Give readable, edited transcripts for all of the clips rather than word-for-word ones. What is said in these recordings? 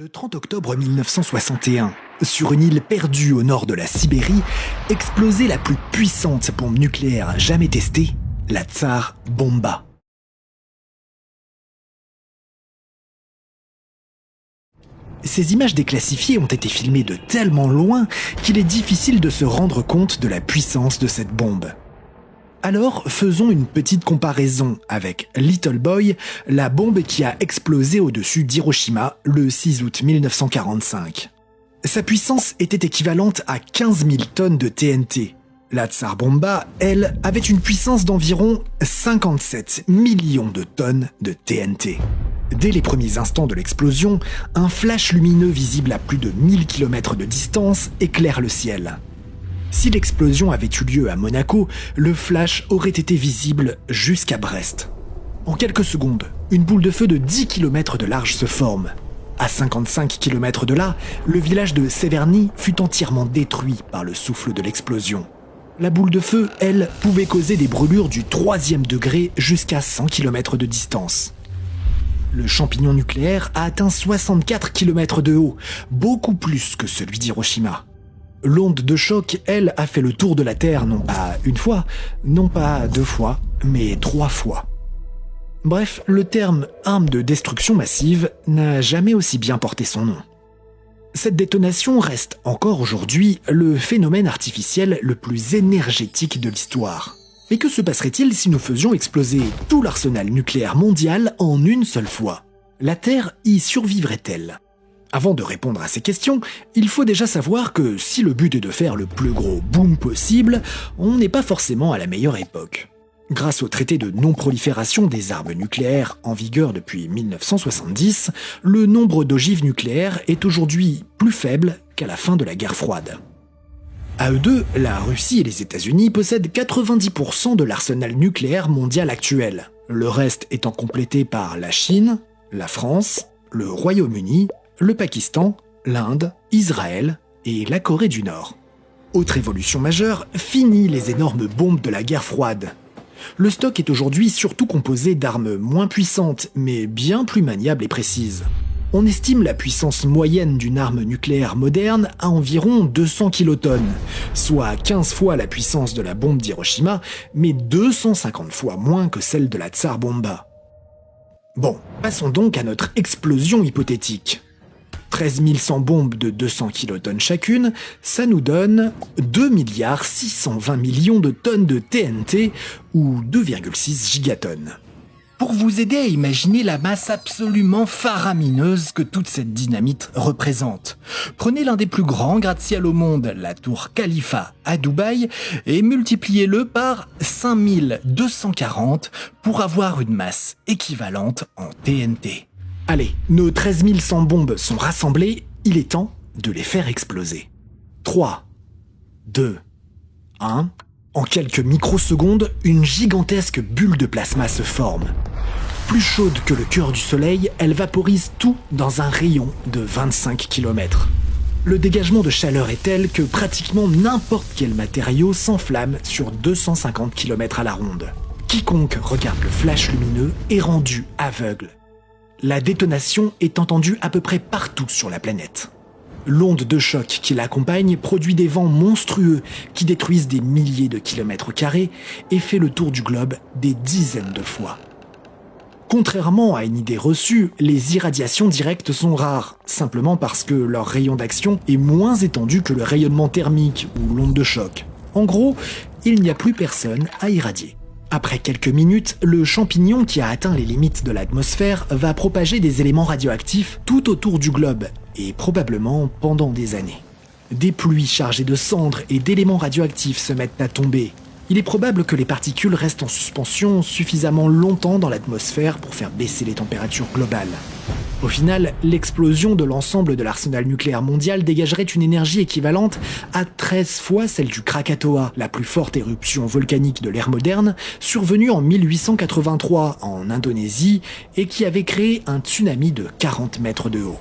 Le 30 octobre 1961, sur une île perdue au nord de la Sibérie, explosait la plus puissante bombe nucléaire jamais testée, la Tsar Bomba. Ces images déclassifiées ont été filmées de tellement loin qu'il est difficile de se rendre compte de la puissance de cette bombe. Alors, faisons une petite comparaison avec Little Boy, la bombe qui a explosé au-dessus d'Hiroshima le 6 août 1945. Sa puissance était équivalente à 15 000 tonnes de TNT. La Tsar Bomba, elle, avait une puissance d'environ 57 millions de tonnes de TNT. Dès les premiers instants de l'explosion, un flash lumineux visible à plus de 1000 km de distance éclaire le ciel. Si l'explosion avait eu lieu à Monaco, le flash aurait été visible jusqu'à Brest. En quelques secondes, une boule de feu de 10 km de large se forme. À 55 km de là, le village de Severny fut entièrement détruit par le souffle de l'explosion. La boule de feu, elle, pouvait causer des brûlures du 3e degré jusqu'à 100 km de distance. Le champignon nucléaire a atteint 64 km de haut, beaucoup plus que celui d'Hiroshima. L'onde de choc, elle, a fait le tour de la Terre non pas une fois, non pas 2 fois, mais 3 fois. Bref, le terme « arme de destruction massive » n'a jamais aussi bien porté son nom. Cette détonation reste encore aujourd'hui le phénomène artificiel le plus énergétique de l'histoire. Mais que se passerait-il si nous faisions exploser tout l'arsenal nucléaire mondial en une seule fois? La Terre y survivrait-elle? Avant de répondre à ces questions, il faut déjà savoir que si le but est de faire le plus gros boom possible, on n'est pas forcément à la meilleure époque. Grâce au traité de non-prolifération des armes nucléaires en vigueur depuis 1970, le nombre d'ogives nucléaires est aujourd'hui plus faible qu'à la fin de la guerre froide. À eux deux, la Russie et les États-Unis possèdent 90% de l'arsenal nucléaire mondial actuel, le reste étant complété par la Chine, la France, le Royaume-Uni, le Pakistan, l'Inde, Israël et la Corée du Nord. Autre évolution majeure, fini les énormes bombes de la guerre froide. Le stock est aujourd'hui surtout composé d'armes moins puissantes, mais bien plus maniables et précises. On estime la puissance moyenne d'une arme nucléaire moderne à environ 200 kilotonnes, soit 15 fois la puissance de la bombe d'Hiroshima, mais 250 fois moins que celle de la Tsar Bomba. Bon, passons donc à notre explosion hypothétique. 13 100 bombes de 200 kilotonnes chacune, ça nous donne 2 620 millions de tonnes de TNT ou 2,6 gigatonnes. Pour vous aider à imaginer la masse absolument faramineuse que toute cette dynamite représente, prenez l'un des plus grands gratte-ciel au monde, la tour Khalifa à Dubaï, et multipliez-le par 5240 pour avoir une masse équivalente en TNT. Allez, nos 13 100 bombes sont rassemblées, il est temps de les faire exploser. 3, 2, 1... En quelques microsecondes, une gigantesque bulle de plasma se forme. Plus chaude que le cœur du soleil, elle vaporise tout dans un rayon de 25 km. Le dégagement de chaleur est tel que pratiquement n'importe quel matériau s'enflamme sur 250 km à la ronde. Quiconque regarde le flash lumineux est rendu aveugle. La détonation est entendue à peu près partout sur la planète. L'onde de choc qui l'accompagne produit des vents monstrueux qui détruisent des milliers de kilomètres carrés et fait le tour du globe des dizaines de fois. Contrairement à une idée reçue, les irradiations directes sont rares, simplement parce que leur rayon d'action est moins étendu que le rayonnement thermique ou l'onde de choc. En gros, il n'y a plus personne à irradier. Après quelques minutes, le champignon qui a atteint les limites de l'atmosphère va propager des éléments radioactifs tout autour du globe, et probablement pendant des années. Des pluies chargées de cendres et d'éléments radioactifs se mettent à tomber. Il est probable que les particules restent en suspension suffisamment longtemps dans l'atmosphère pour faire baisser les températures globales. Au final, l'explosion de l'ensemble de l'arsenal nucléaire mondial dégagerait une énergie équivalente à 13 fois celle du Krakatoa, la plus forte éruption volcanique de l'ère moderne, survenue en 1883 en Indonésie et qui avait créé un tsunami de 40 mètres de haut.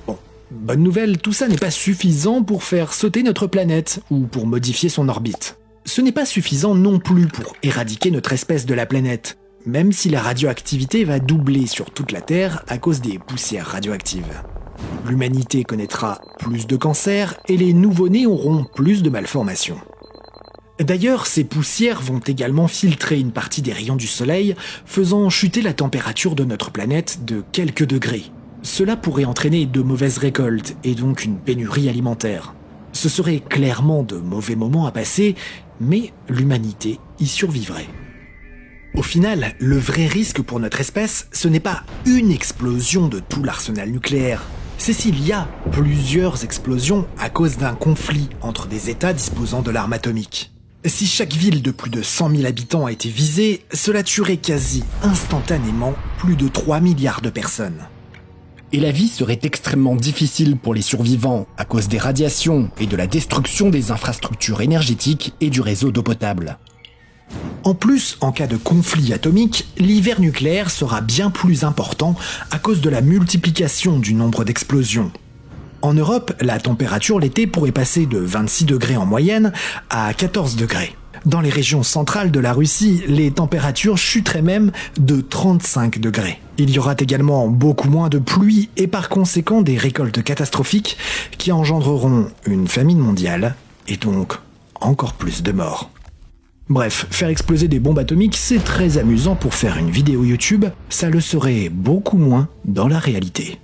Bon, bonne nouvelle, tout ça n'est pas suffisant pour faire sauter notre planète ou pour modifier son orbite. Ce n'est pas suffisant non plus pour éradiquer notre espèce de la planète, même si la radioactivité va doubler sur toute la Terre à cause des poussières radioactives. L'humanité connaîtra plus de cancers et les nouveau-nés auront plus de malformations. D'ailleurs, ces poussières vont également filtrer une partie des rayons du soleil, faisant chuter la température de notre planète de quelques degrés. Cela pourrait entraîner de mauvaises récoltes et donc une pénurie alimentaire. Ce seraient clairement de mauvais moments à passer, mais l'humanité y survivrait. Au final, le vrai risque pour notre espèce, ce n'est pas une explosion de tout l'arsenal nucléaire. C'est s'il y a plusieurs explosions à cause d'un conflit entre des États disposant de l'arme atomique. Si chaque ville de plus de 100 000 habitants a été visée, cela tuerait quasi instantanément plus de 3 milliards de personnes. Et la vie serait extrêmement difficile pour les survivants à cause des radiations et de la destruction des infrastructures énergétiques et du réseau d'eau potable. En plus, en cas de conflit atomique, l'hiver nucléaire sera bien plus important à cause de la multiplication du nombre d'explosions. En Europe, la température l'été pourrait passer de 26 degrés en moyenne à 14 degrés. Dans les régions centrales de la Russie, les températures chuteraient même de 35 degrés. Il y aura également beaucoup moins de pluie et par conséquent des récoltes catastrophiques qui engendreront une famine mondiale et donc encore plus de morts. Bref, faire exploser des bombes atomiques, c'est très amusant pour faire une vidéo YouTube, ça le serait beaucoup moins dans la réalité.